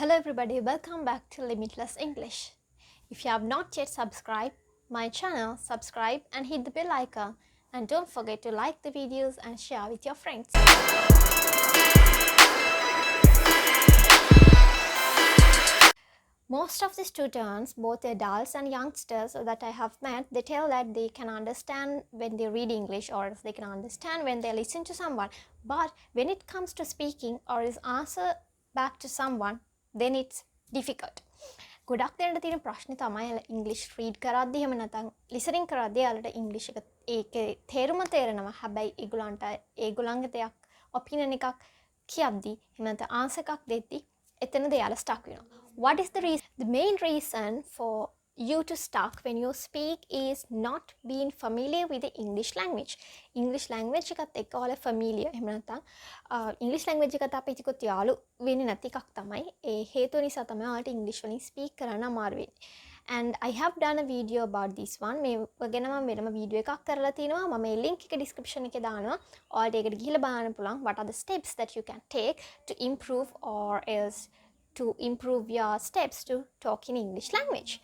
Hello everybody, welcome back to Limitless English. If you have not yet subscribed my channel, subscribe and hit the bell icon, and don't forget to like the videos and share with your friends. Most of the students, both adults and youngsters that I have met, they tell that they can understand when they read English, or they can understand when they listen to someone. But when it comes to speaking or is answer back to someone, then it's difficult. ගොඩක් දෙන්නට තියෙන ප්‍රශ්නේ තමයි ඉංග්‍රීසි read කරද්දී එහෙම නැත්නම් ලිසනින් කරද්දී යාලට ඉංග්‍රීසි එක ඒකේ තේරුම තේරෙනවා. හැබැයි ඒගොල්ලන්ගේ දෙයක් ඔපිනියන් එකක් කියද්දී එහෙම නැත්නම් ආන්සර් එකක් දෙද්දී එතනද යාලා ස්ටක් වෙනවා. What is the reason? The main reason for you to stuck when you speak is not being familiar with the English language. English language එකත් එක්ක ඔයාලා familiar. එහෙම නැත්නම් English language එකත් අපි ටිකක් යාළු වෙන්නේ නැති එකක් තමයි. ඒ හේතුව නිසා තමයි ඔයාලට English වලින් speak කරන්න අමාරු වෙන්නේ. And I have done a video about this one. මේ ගැන මම වෙනම වීඩියෝ එකක් කරලා තිනවා. මම මේ link එක description එකේ දානවා. ඔයාලට ඒකට ගිහලා බලන්න පුළුවන්. What are the steps that you can take to improve or else to improve your steps to talk in English language.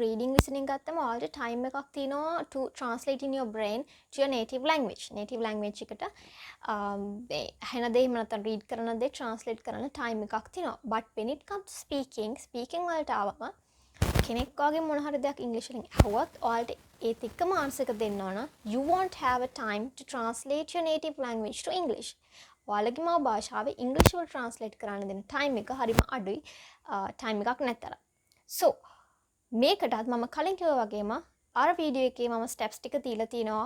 Reading, listening ගත්තම ඔයාලට time එකක් තියෙනවා to translate in your brain to your native language. Native language එකට අහන දේ එහෙම නැත්නම් read කරන දේ translate කරන්න time එකක් තියෙනවා. But when it comes to speaking වලට ආවම කෙනෙක් වගේ මොන හරි දෙයක් English වලින් අහුවත් ඔයාලට ඒත් එක්කම answer එක දෙන්න ඕන. You won't have a time to translate your native language to English. ඔයාලගේ මව භාෂාවේ English වල translate කරන්න දෙන time එක හරිම අඩුයි. time එකක් නැතර. So මේකටත් මම කලින් කිව්වා වගේම අර වීඩියෝ එකේ මම steps ටික දීලා තිනවා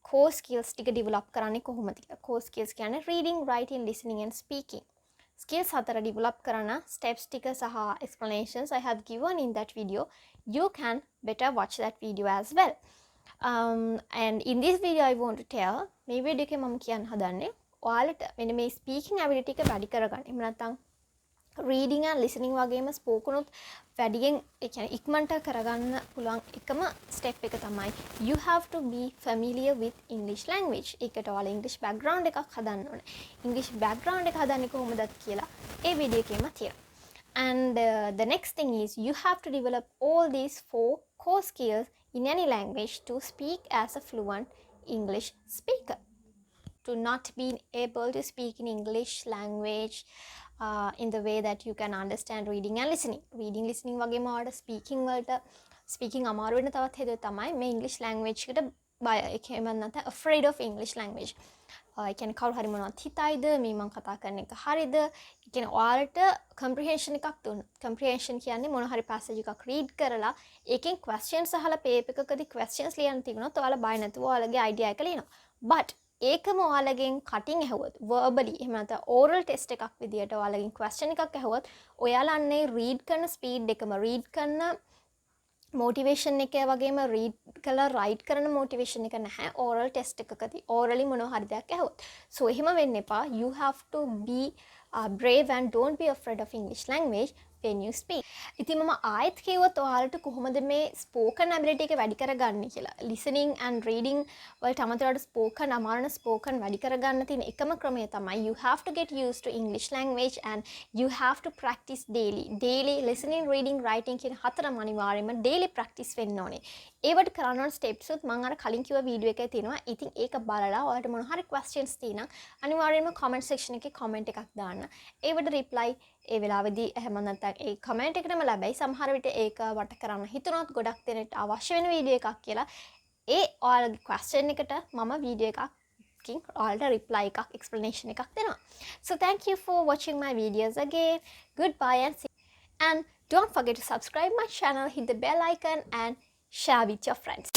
core skills ටික develop කරන්නේ කොහොමද කියලා. core skills කියන්නේ reading, writing, listening and speaking. skills හතර develop කරන steps ටික සහ explanations I have given in that video. You can better watch that video as well. And in this video I want to tell මේ video එකේ මම කියන්න හදන්නේ ඔයාලට මෙන්න මේ speaking ability එක වැඩි කරගන්න. එහෙම නැත්නම් reading and listening වගේම spoken උත් වැඩියෙන් ඒ කියන්නේ ඉක්මනට කරගන්න පුළුවන් එකම step එක තමයි you have to be familiar with English language. ඒකට ඔයාලා English background එකක් හදන්න ඕනේ. English background එක හදන්නේ කොහොමද කියලා ඒ වීඩියෝ එකේම තියෙනවා. And the next thing is you have to develop all these 4 core skills in any language to speak as a fluent English speaker. To not being able to speak in English language in the way that you can understand reading and listening. Reading, listening වගේම ඔයාලට speaking අමාරු වෙන තවත් හේතුව තමයි මේ English language එකට බය. ඒකෙම නැත්නම් afraid of English language. ඒ කියන්නේ කවුරු හරි මොනවද හිතයිද මේ මම කතා කරන එක හරියද? ඒ කියන්නේ ඔයාලට comprehension එකක් දුන්නොත්. comprehension කියන්නේ මොන හරි passage එකක් read කරලා ඒකෙන් questions අහලා paper එකකදී questions ලියන්න තිබුණොත් ඔයාලා බය නැතුව ඔයාලගේ idea එක ලියනවා. But ඒකම ඔයාලගෙන් කටින් ඇහුවොත් verbally එහෙම නැත්නම් oral test එකක් විදියට ඔයාලගෙන් question එකක් ඇහුවොත් ඔයාලා අන්නේ read කරන speed එකම read කරන motivation එක වගේම read කරලා write කරන motivation එක නැහැ oral test එකකදී orally මොනවා හරි දෙයක් ඇහුවොත්. So එහෙම වෙන්න එපා. You have to be brave and don't be afraid of English language when you speak. ඉතින් මම ආයෙත් කිව්වොත් ඔයාලට කොහොමද මේ spoken ability එක වැඩි කරගන්නේ කියලා. listening and reading වලට අමතරව spoken අමාරුන spoken වැඩි කරගන්න තියෙන එකම ක්‍රමය තමයි you have to get used to English language and you have to practice daily. Daily listening, reading, writing කියන හතරම අනිවාර්යයෙන්ම daily practice වෙන්න ඕනේ. ඒවට කරන්න ඕන steps උත් මම අර කලින් කිව්ව වීඩියෝ එකේ තියෙනවා. ඉතින් ඒක බලලා ඔයාලට මොන හරි questions තියෙනම් අනිවාර්යයෙන්ම comment section එකේ comment එකක් දාන්න. ඒවට reply ඒ වෙලාවේදී එහෙම නැත්නම් ඒ කමෙන්ට් එකටම ලැබෙයි. සමහර විට ඒක වට කරන්න හිතුනොත් ගොඩක් දෙනෙක්ට අවශ්‍ය වෙන වීඩියෝ එකක් කියලා ඒ ඔයාලගේ question එකට මම වීඩියෝ එකකින් ඔයාලට reply එකක් explanation එකක් දෙනවා. So thank you for watching my videos again. Goodbye and see. And don't forget to subscribe my channel, hit the bell icon and share with your friends.